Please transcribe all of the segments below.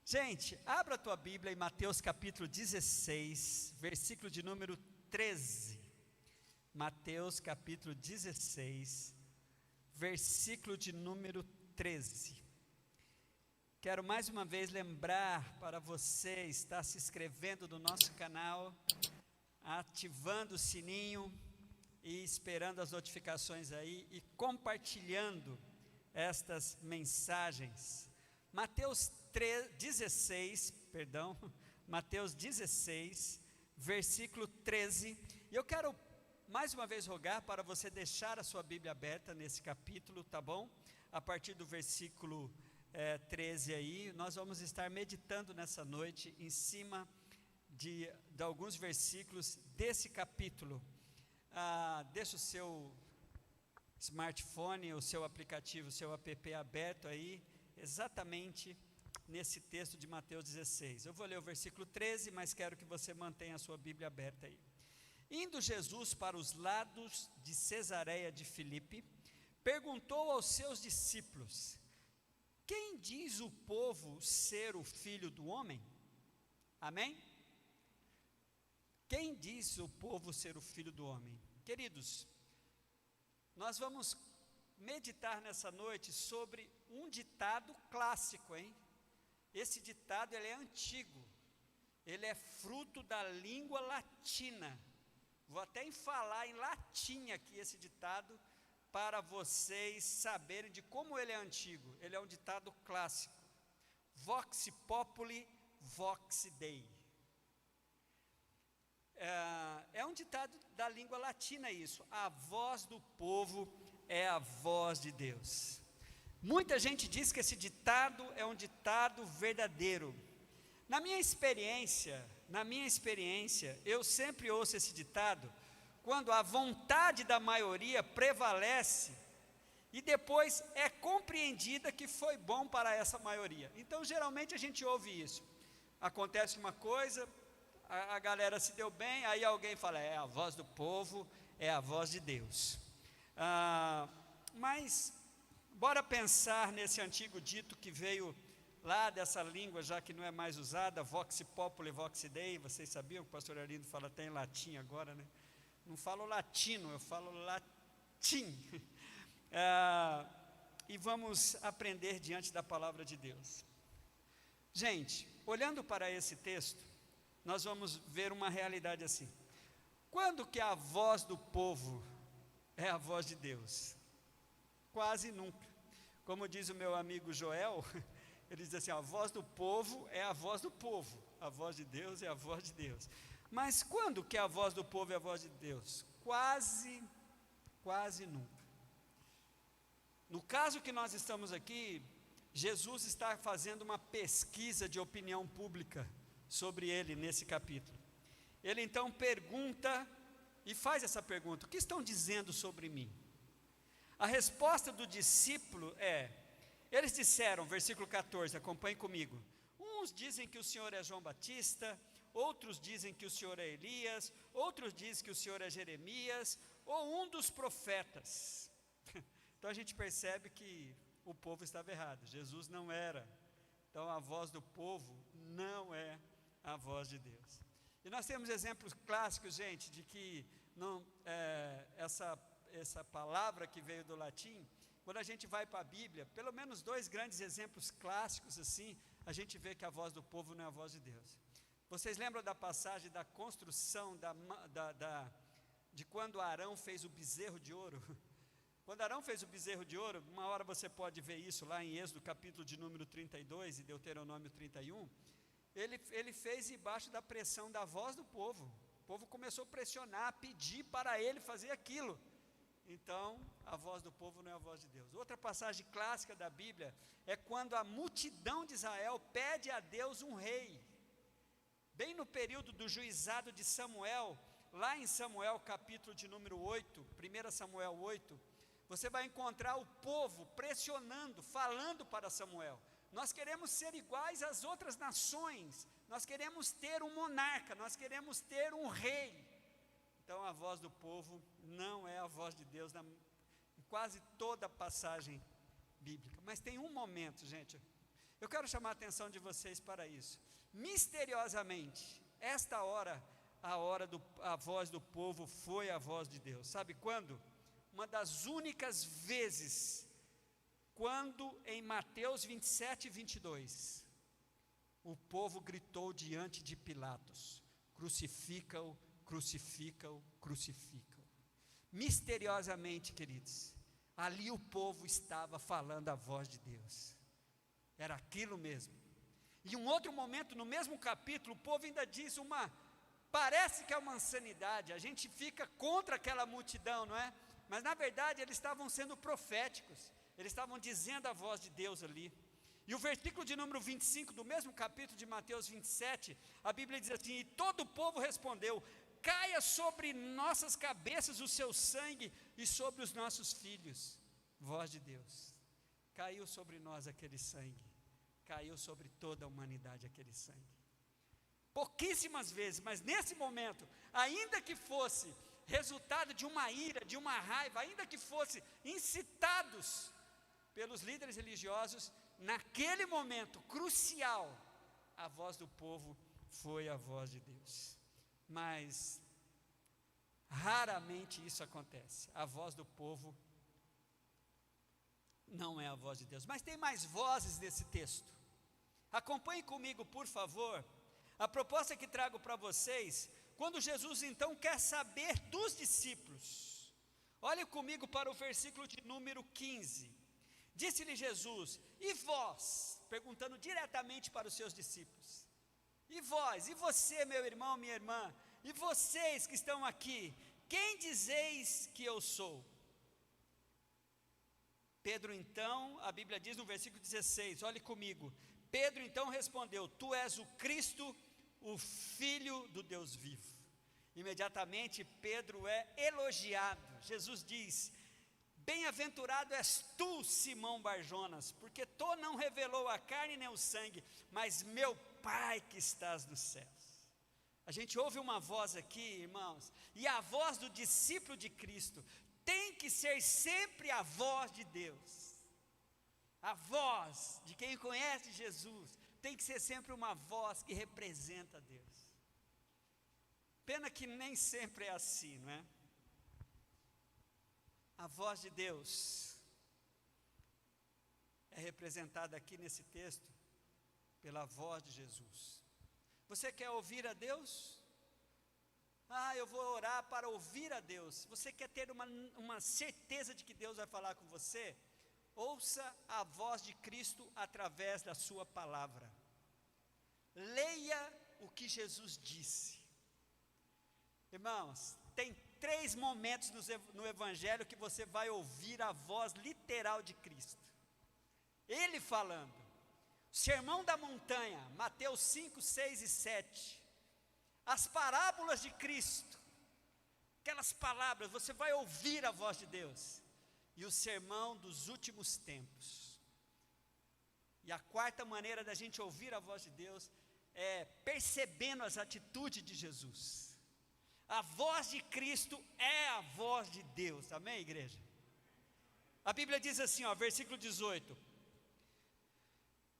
Gente, abra a tua Bíblia em Mateus capítulo 16, versículo de número 13. Mateus capítulo 16, versículo de número 13. Quero mais uma vez lembrar para você estar se inscrevendo no nosso canal, ativando o sininho e esperando as notificações aí e compartilhando estas mensagens. Mateus 16, versículo 13, e eu quero mais uma vez rogar para você deixar a sua Bíblia aberta nesse capítulo, tá bom? A partir do versículo 13 aí, nós vamos estar meditando nessa noite em cima de alguns versículos desse capítulo. Deixa o seu smartphone, o seu aplicativo, o seu app aberto aí, exatamente nesse texto de Mateus 16. Eu vou ler o versículo 13, mas quero que você mantenha a sua Bíblia aberta aí. Indo Jesus para os lados de Cesareia de Filipe, perguntou aos seus discípulos: quem diz o povo ser o Filho do Homem? Amém? Quem diz o povo ser o Filho do Homem? Queridos, nós vamos meditar nessa noite sobre um ditado clássico, hein? Esse ditado ele é antigo, ele é fruto da língua latina. Vou até falar em latim aqui esse ditado para vocês saberem de como ele é antigo. Ele é um ditado clássico. Vox populi, vox Dei. É um ditado da língua latina isso. A voz do povo é a voz de Deus. Muita gente diz que esse ditado é um ditado verdadeiro. Na minha experiência, eu sempre ouço esse ditado quando a vontade da maioria prevalece e depois é compreendida que foi bom para essa maioria. Então, geralmente a gente ouve isso. Acontece uma coisa, a galera se deu bem, aí alguém fala, é a voz do povo, é a voz de Deus. Mas, bora pensar nesse antigo dito que veio lá dessa língua, já que não é mais usada, vox populi, vox Dei. Vocês sabiam que o pastor Arlindo fala até em latim agora, né? Não falo latino, eu falo latim. E vamos aprender diante da palavra de Deus. Gente, olhando para esse texto, nós vamos ver uma realidade assim. Quando que a voz do povo é a voz de Deus? Quase nunca. Como diz o meu amigo Joel, ele diz assim, a voz do povo é a voz do povo, a voz de Deus é a voz de Deus. Mas quando que a voz do povo é a voz de Deus? Quase nunca. No caso que nós estamos aqui, Jesus está fazendo uma pesquisa de opinião pública sobre ele nesse capítulo. Ele então pergunta e faz essa pergunta: o que estão dizendo sobre mim? A resposta do discípulo eles disseram, versículo 14, acompanhe comigo: uns dizem que o Senhor é João Batista, outros dizem que o Senhor é Elias, outros dizem que o Senhor é Jeremias, ou um dos profetas. Então a gente percebe que o povo estava errado, Jesus não era. Então a voz do povo não é a voz de Deus. E nós temos exemplos clássicos, gente, de que essa palavra que veio do latim, quando a gente vai para a Bíblia, pelo menos dois grandes exemplos clássicos assim, a gente vê que a voz do povo não é a voz de Deus. Vocês lembram da passagem da construção de quando Arão fez o bezerro de ouro? Quando Arão fez o bezerro de ouro, uma hora você pode ver isso lá em Êxodo capítulo de número 32 e Deuteronômio 31, ele fez debaixo da pressão da voz do povo. O povo começou a pressionar, a pedir para ele fazer aquilo. Então, a voz do povo não é a voz de Deus. Outra passagem clássica da Bíblia é quando a multidão de Israel pede a Deus um rei. Bem no período do juizado de Samuel, lá em Samuel capítulo de número 8, 1 Samuel 8, você vai encontrar o povo pressionando, falando para Samuel: nós queremos ser iguais às outras nações, nós queremos ter um monarca, nós queremos ter um rei. Então a voz do povo não é a voz de Deus em quase toda a passagem bíblica. Mas tem um momento, gente, Eu quero chamar a atenção de vocês para isso. Misteriosamente, esta hora, a voz do povo foi a voz de Deus. Sabe quando? Uma das únicas vezes, quando em Mateus 27 e 22, o povo gritou diante de Pilatos: crucifica-o, crucifica-o, crucifica-o. Misteriosamente, queridos, ali o povo estava falando a voz de Deus. Era aquilo mesmo. E um outro momento, no mesmo capítulo, o povo ainda diz parece que é uma insanidade, a gente fica contra aquela multidão, não é? Mas na verdade eles estavam sendo proféticos, eles estavam dizendo a voz de Deus ali. E o versículo de número 25, do mesmo capítulo de Mateus 27, a Bíblia diz assim: e todo o povo respondeu: caia sobre nossas cabeças o seu sangue e sobre os nossos filhos. Voz de Deus. Caiu sobre nós aquele sangue, caiu sobre toda a humanidade aquele sangue. Pouquíssimas vezes, mas nesse momento, ainda que fosse resultado de uma ira, de uma raiva, ainda que fosse incitados pelos líderes religiosos, naquele momento crucial, a voz do povo foi a voz de Deus. Mas raramente isso acontece. A voz do povo não é a voz de Deus. Mas tem mais vozes nesse texto. Acompanhe comigo, por favor, a proposta que trago para vocês, quando Jesus então quer saber dos discípulos. Olhe comigo para o versículo de número 15. Disse-lhe Jesus: e vós? Perguntando diretamente para os seus discípulos. E vós? E você, meu irmão, minha irmã? E vocês que estão aqui? Quem dizeis que eu sou? Pedro então, a Bíblia diz no versículo 16, olhe comigo. Pedro então respondeu: tu és o Cristo, o Filho do Deus vivo. Imediatamente Pedro é elogiado. Jesus diz: bem-aventurado és tu, Simão Barjonas, porque tu não revelou a carne nem o sangue, mas meu Pai que estás nos céus. A gente ouve uma voz aqui, irmãos, e a voz do discípulo de Cristo tem que ser sempre a voz de Deus. A voz de quem conhece Jesus tem que ser sempre uma voz que representa Deus. Pena que nem sempre é assim, não é? A voz de Deus é representada aqui nesse texto pela voz de Jesus. Você quer ouvir a Deus? Eu vou orar para ouvir a Deus. Você quer ter uma certeza de que Deus vai falar com você? Ouça a voz de Cristo através da sua palavra. Leia o que Jesus disse. Irmãos, tem 3 momentos no Evangelho que você vai ouvir a voz literal de Cristo. Ele falando. Sermão da montanha, Mateus 5, 6 e 7. As parábolas de Cristo. Aquelas palavras, você vai ouvir a voz de Deus. E o sermão dos últimos tempos. E a quarta maneira da gente ouvir a voz de Deus é percebendo as atitudes de Jesus. A voz de Cristo é a voz de Deus, amém, igreja? A Bíblia diz assim, versículo 18,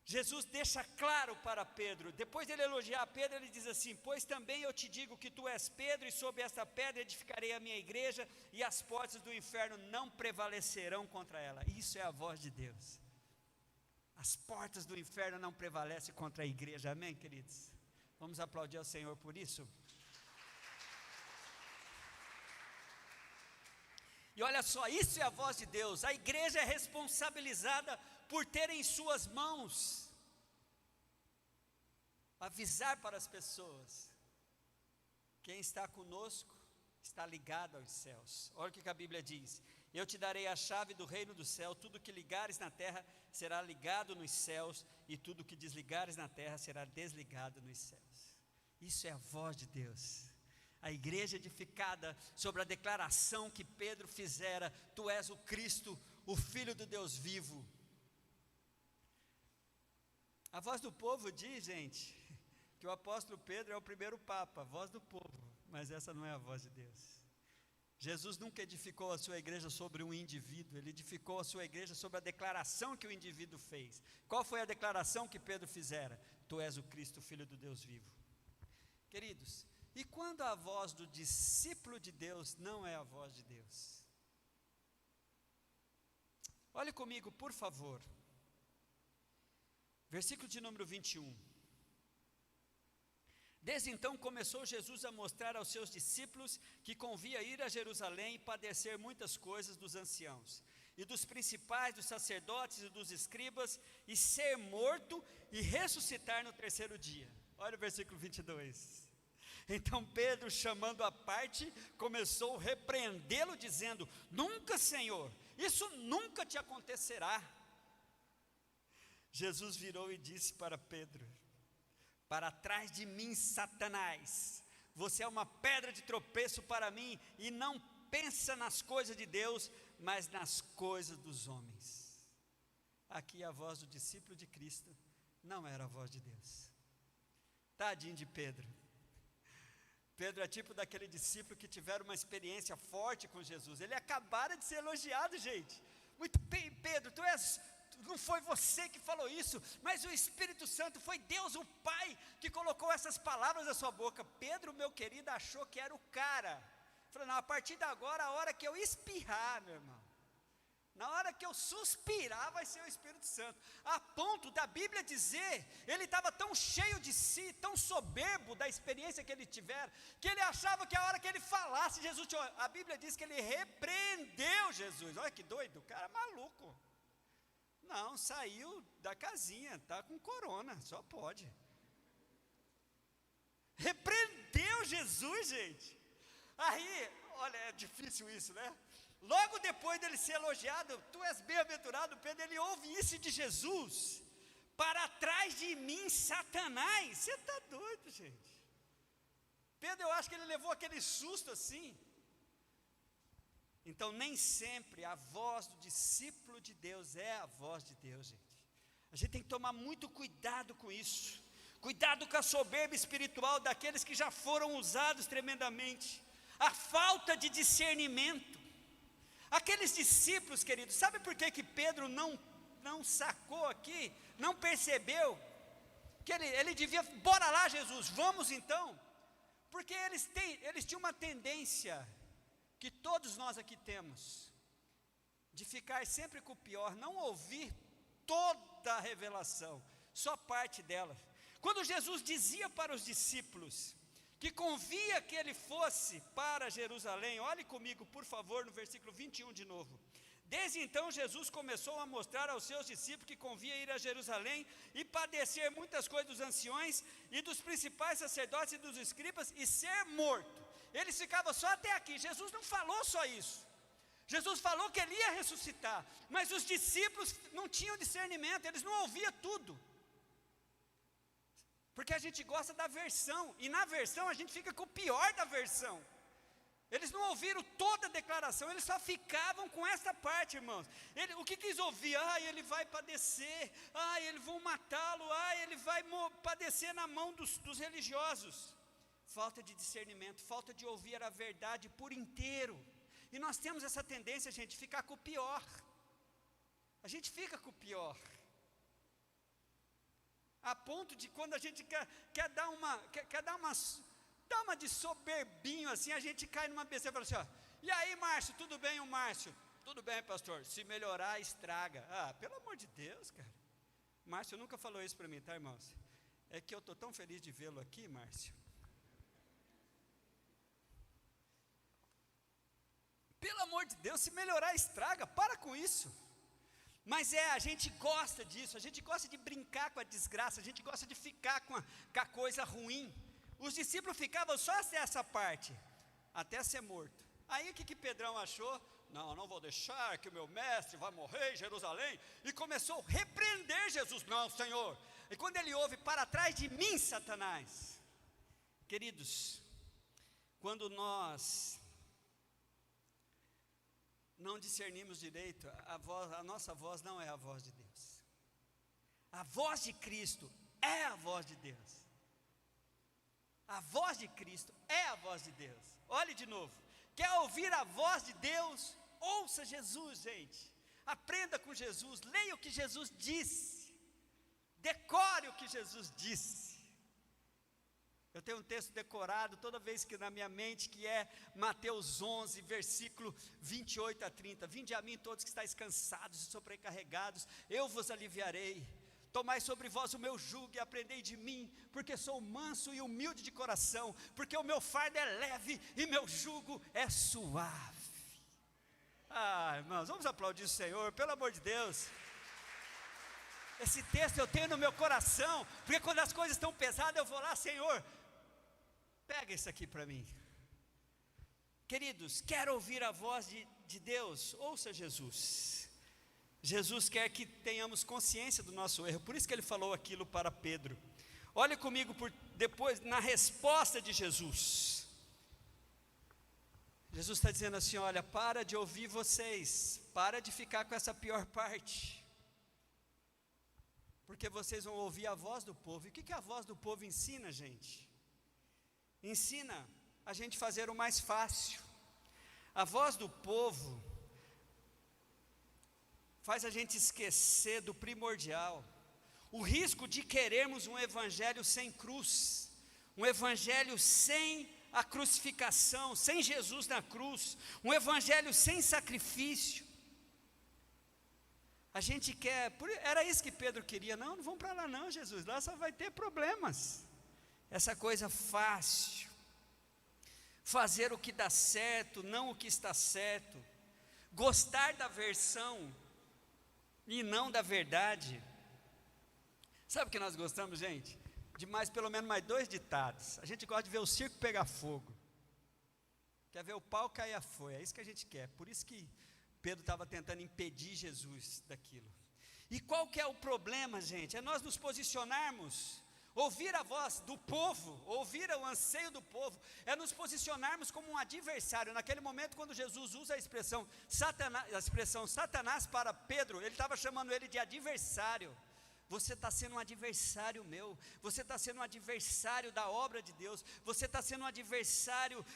Jesus deixa claro para Pedro, depois dele elogiar Pedro, ele diz assim: pois também eu te digo que tu és Pedro, e sobre esta pedra edificarei a minha igreja, e as portas do inferno não prevalecerão contra ela. Isso é a voz de Deus. As portas do inferno não prevalecem contra a igreja, amém, queridos? Vamos aplaudir ao Senhor por isso? E olha só, isso é a voz de Deus. A igreja é responsabilizada por ter em suas mãos avisar para as pessoas: quem está conosco está ligado aos céus. Olha o que a Bíblia diz: eu te darei a chave do reino do céu, tudo que ligares na terra será ligado nos céus, e tudo que desligares na terra será desligado nos céus. Isso é a voz de Deus. A igreja edificada sobre a declaração que Pedro fizera: tu és o Cristo, o Filho do Deus vivo. A voz do povo diz, gente, que o apóstolo Pedro é o primeiro papa, a voz do povo, mas essa não é a voz de Deus. Jesus nunca edificou a sua igreja sobre um indivíduo, ele edificou a sua igreja sobre a declaração que o indivíduo fez. Qual foi a declaração que Pedro fizera? Tu és o Cristo, Filho do Deus vivo. Queridos, e quando a voz do discípulo de Deus não é a voz de Deus? Olhe comigo, por favor. Versículo de número 21. Desde então começou Jesus a mostrar aos seus discípulos que convia ir a Jerusalém e padecer muitas coisas dos anciãos, e dos principais, dos sacerdotes e dos escribas, e ser morto e ressuscitar no terceiro dia. Olha o versículo 22. Então Pedro, chamando à parte, começou a repreendê-lo, dizendo: nunca, Senhor, isso nunca te acontecerá. Jesus virou e disse para Pedro: para trás de mim, Satanás, você é uma pedra de tropeço para mim, e não pensa nas coisas de Deus, mas nas coisas dos homens. Aqui a voz do discípulo de Cristo não era a voz de Deus. Tadinho de Pedro. Pedro é tipo daquele discípulo que tiveram uma experiência forte com Jesus. Ele acabara de ser elogiado, gente. Muito bem, Pedro, não foi você que falou isso, mas o Espírito Santo, foi Deus, o Pai, que colocou essas palavras na sua boca. Pedro, meu querido, achou que era o cara. Falou: não, a partir de agora, a hora que eu espirrar, meu irmão, na hora que eu suspirar, vai ser o Espírito Santo. A ponto da Bíblia dizer, ele estava tão cheio de si, tão soberbo da experiência que ele tivera, que ele achava que a hora que ele falasse, Jesus, a Bíblia diz que ele repreendeu Jesus. Olha que doido, o cara é maluco. Não, saiu da casinha, está com corona, só pode. Repreendeu Jesus, gente. Aí, olha, é difícil isso, né? Logo depois dele ser elogiado, tu és bem-aventurado, Pedro, ele ouve isso de Jesus: para trás de mim, Satanás. Você está doido, gente? Pedro, eu acho que ele levou aquele susto assim. Então, nem sempre a voz do discípulo de Deus é a voz de Deus, gente. A gente tem que tomar muito cuidado com isso. Cuidado com a soberba espiritual daqueles que já foram usados tremendamente. A falta de discernimento. Aqueles discípulos, queridos, sabe por que Pedro não sacou aqui, não percebeu? Que ele devia, bora lá, Jesus, vamos então. Porque eles tinham uma tendência, que todos nós aqui temos, de ficar sempre com o pior, não ouvir toda a revelação, só parte dela. Quando Jesus dizia para os discípulos que convia que ele fosse para Jerusalém, olhe comigo por favor no versículo 21 de novo. Desde então Jesus começou a mostrar aos seus discípulos que convia ir a Jerusalém e padecer muitas coisas dos anciões e dos principais sacerdotes e dos escribas e ser morto. Eles ficavam só até aqui. Jesus não falou só isso. Jesus falou que ele ia ressuscitar, mas os discípulos não tinham discernimento, eles não ouviam tudo. Porque a gente gosta da versão, e na versão a gente fica com o pior da versão. Eles não ouviram toda a declaração, eles só ficavam com essa parte, irmãos. O que eles ouviam? Ele vai padecer, eles vão matá-lo, ele vai padecer na mão dos religiosos. Falta de discernimento, falta de ouvir a verdade por inteiro. E nós temos essa tendência, gente, de ficar com o pior. A gente fica com o pior. A ponto de quando a gente quer dar uma de soberbinho assim, a gente cai numa besteira e fala assim: e aí, Márcio, tudo bem? O Márcio: tudo bem, pastor, se melhorar, estraga. Pelo amor de Deus, cara. Márcio nunca falou isso para mim, tá, irmãos? É que eu estou tão feliz de vê-lo aqui, Márcio. Pelo amor de Deus, se melhorar, estraga, para com isso. Mas a gente gosta disso, a gente gosta de brincar com a desgraça, a gente gosta de ficar com a coisa ruim. Os discípulos ficavam só até essa parte, até ser morto. Aí o que Pedrão achou? Não vou deixar que o meu mestre vá morrer em Jerusalém. E começou a repreender Jesus. Não, Senhor. E quando ele ouve: para trás de mim, Satanás. Queridos, quando nós não discernimos direito, a nossa voz não é a voz de Deus. A voz de Cristo é a voz de Deus. A voz de Cristo é a voz de Deus. Olhe de novo. Quer ouvir a voz de Deus? Ouça Jesus, gente. Aprenda com Jesus, leia o que Jesus disse, decore o que Jesus disse. Eu tenho um texto decorado toda vez que na minha mente, que é Mateus 11, versículo 28 a 30. Vinde a mim todos que estáis cansados e sobrecarregados, eu vos aliviarei. Tomai sobre vós o meu jugo e aprendei de mim, porque sou manso e humilde de coração, porque o meu fardo é leve e meu jugo é suave. Irmãos, vamos aplaudir o Senhor, pelo amor de Deus. Esse texto eu tenho no meu coração, porque quando as coisas estão pesadas, eu vou lá, Senhor, pega isso aqui para mim. Queridos, quer ouvir a voz de Deus? Ouça Jesus. Jesus quer que tenhamos consciência do nosso erro, por isso que ele falou aquilo para Pedro. Olhe comigo depois, na resposta de Jesus. Jesus está dizendo assim: olha, para de ouvir vocês, para de ficar com essa pior parte, porque vocês vão ouvir a voz do povo. E o que a voz do povo ensina, gente? Ensina a gente fazer o mais fácil. A voz do povo faz a gente esquecer do primordial, o risco de querermos um evangelho sem cruz, um evangelho sem a crucificação, sem Jesus na cruz, um evangelho sem sacrifício. A gente quer, era isso que Pedro queria. Não vamos para lá não, Jesus, lá só vai ter problemas. Essa coisa fácil, fazer o que dá certo, não o que está certo, gostar da versão e não da verdade. Sabe o que nós gostamos, gente? De pelo menos mais 2 ditados. A gente gosta de ver o circo pegar fogo, quer ver o pau cair a folha, é isso que a gente quer. Por isso que Pedro estava tentando impedir Jesus daquilo. E qual que é o problema, gente? É nós nos posicionarmos, ouvir a voz do povo, ouvir o anseio do povo, é nos posicionarmos como um adversário. Naquele momento, quando Jesus usa a expressão Satanás para Pedro, ele estava chamando ele de adversário. Você está sendo um adversário meu, você está sendo um adversário da obra de Deus, você está sendo um adversário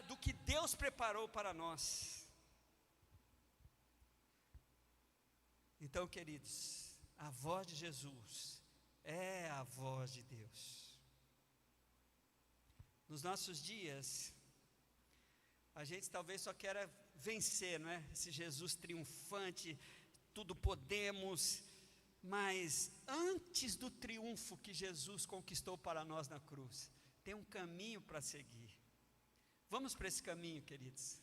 do que Deus preparou para nós. Então, queridos, a voz de Jesus é a voz de Deus. Nos nossos dias, a gente talvez só queira vencer, não é? Esse Jesus triunfante, tudo podemos. Mas antes do triunfo que Jesus conquistou para nós na cruz, tem um caminho para seguir. Vamos para esse caminho, queridos.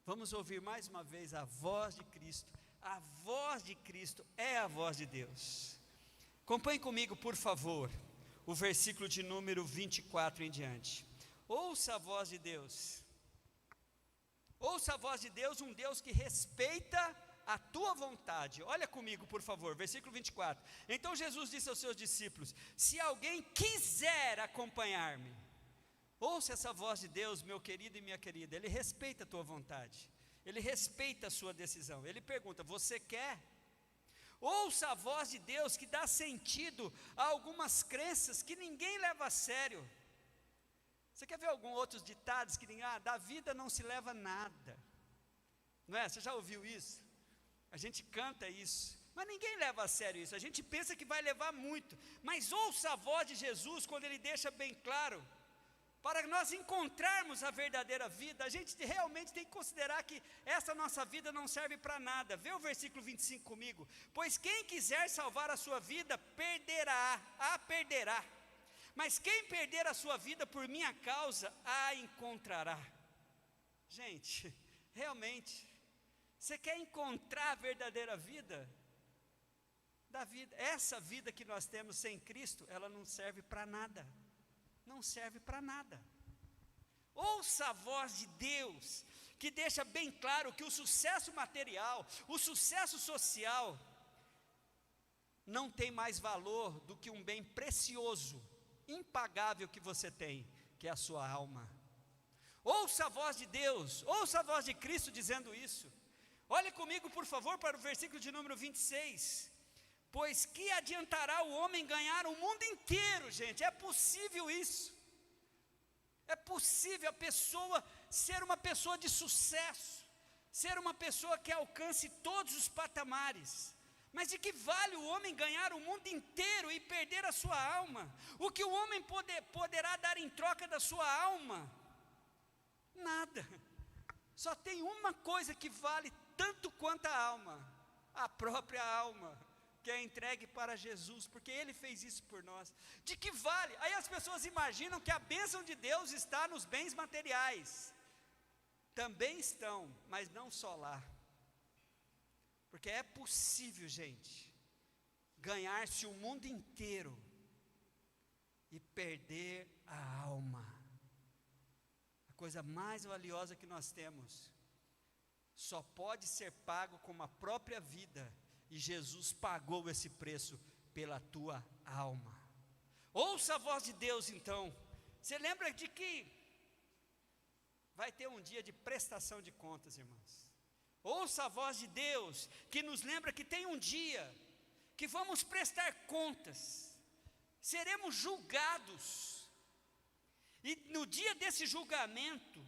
Vamos ouvir mais uma vez a voz de Cristo. A voz de Cristo é a voz de Deus. Acompanhe comigo, por favor, o versículo de número 24 em diante. Ouça a voz de Deus. Ouça a voz de Deus, um Deus que respeita a tua vontade. Olha comigo, por favor, versículo 24. Então Jesus disse aos seus discípulos: se alguém quiser acompanhar-me, ouça essa voz de Deus, meu querido e minha querida. Ele respeita a tua vontade, ele respeita a sua decisão. Ele pergunta: você quer? Ouça a voz de Deus, que dá sentido a algumas crenças que ninguém leva a sério. Você quer ver alguns outros ditados que da vida não se leva nada, não é? Você já ouviu isso? A gente canta isso, mas ninguém leva a sério isso. A gente pensa que vai levar muito, mas ouça a voz de Jesus quando ele deixa bem claro: para nós encontrarmos a verdadeira vida, a gente realmente tem que considerar que essa nossa vida não serve para nada. Vê o versículo 25 comigo: pois quem quiser salvar a sua vida, perderá, mas quem perder a sua vida por minha causa, a encontrará. Gente, realmente, você quer encontrar a verdadeira vida? Essa vida que nós temos sem Cristo, ela não serve para nada. Não serve para nada. Ouça a voz de Deus, que deixa bem claro que o sucesso material, o sucesso social, não tem mais valor do que um bem precioso, impagável que você tem, que é a sua alma. Ouça a voz de Deus, ouça a voz de Cristo dizendo isso. Olhe comigo, por favor, para o versículo de número 26. Pois que adiantará o homem ganhar o mundo inteiro, gente? É possível isso. É possível a pessoa ser uma pessoa de sucesso, ser uma pessoa que alcance todos os patamares. Mas de que vale o homem ganhar o mundo inteiro e perder a sua alma? O que o homem poderá dar em troca da sua alma? Nada. Só tem uma coisa que vale tanto quanto a alma, a própria alma, que é entregue para Jesus, porque Ele fez isso por nós. De que vale? Aí as pessoas imaginam que a bênção de Deus está nos bens materiais. Também estão, mas não só lá. Porque é possível, gente, ganhar-se o mundo inteiro e perder a alma. A coisa mais valiosa que nós temos só pode ser pago com a própria vida, e Jesus pagou esse preço pela tua alma. Ouça a voz de Deus então. Você lembra de que vai ter um dia de prestação de contas, irmãos? Ouça a voz de Deus, que nos lembra que tem um dia que vamos prestar contas, seremos julgados, e no dia desse julgamento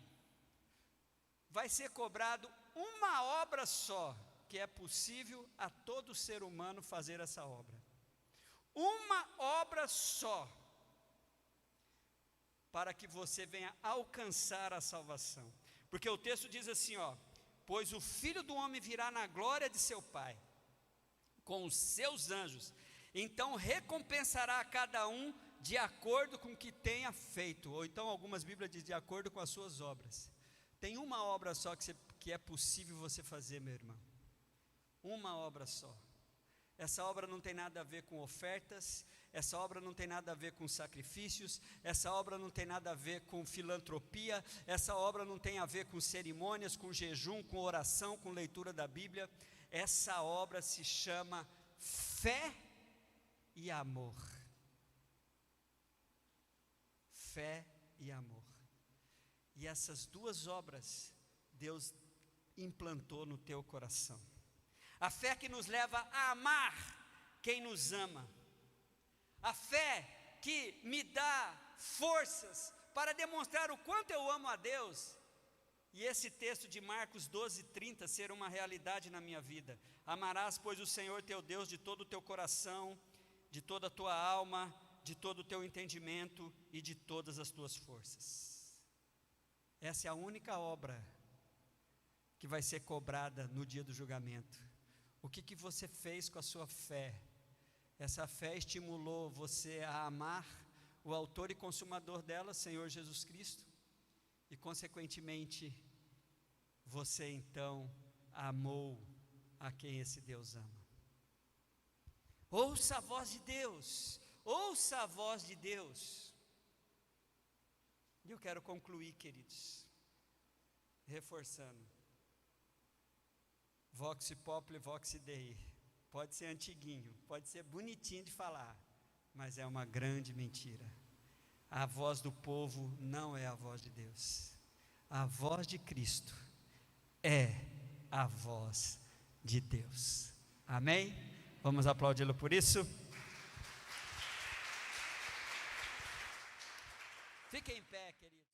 vai ser cobrado uma obra só, que é possível a todo ser humano fazer essa obra. Uma obra só, para que você venha alcançar a salvação. Porque o texto diz assim, pois o Filho do Homem virá na glória de seu Pai, com os seus anjos, então recompensará a cada um de acordo com o que tenha feito, ou então algumas Bíblias dizem de acordo com as suas obras. Tem uma obra só que é possível você fazer, meu irmão, uma obra só. Essa obra não tem nada a ver com ofertas, essa obra não tem nada a ver com sacrifícios, essa obra não tem nada a ver com filantropia, essa obra não tem a ver com cerimônias, com jejum, com oração, com leitura da Bíblia. Essa obra se chama fé e amor. Fé e amor. E essas duas obras Deus implantou no teu coração. A fé que nos leva a amar quem nos ama. A fé que me dá forças para demonstrar o quanto eu amo a Deus. E esse texto de Marcos 12:30 ser uma realidade na minha vida. Amarás, pois, o Senhor teu Deus de todo o teu coração, de toda a tua alma, de todo o teu entendimento e de todas as tuas forças. Essa é a única obra que vai ser cobrada no dia do julgamento. O que você fez com a sua fé? Essa fé estimulou você a amar o autor e consumador dela, Senhor Jesus Cristo, e consequentemente, você então amou a quem esse Deus ama. Ouça a voz de Deus, ouça a voz de Deus. E eu quero concluir, queridos, reforçando. Vox populi, vox Dei. Pode ser antiguinho, pode ser bonitinho de falar, mas é uma grande mentira. A voz do povo não é a voz de Deus. A voz de Cristo é a voz de Deus. Amém? Vamos aplaudi-lo por isso? Fiquem em pé, querido.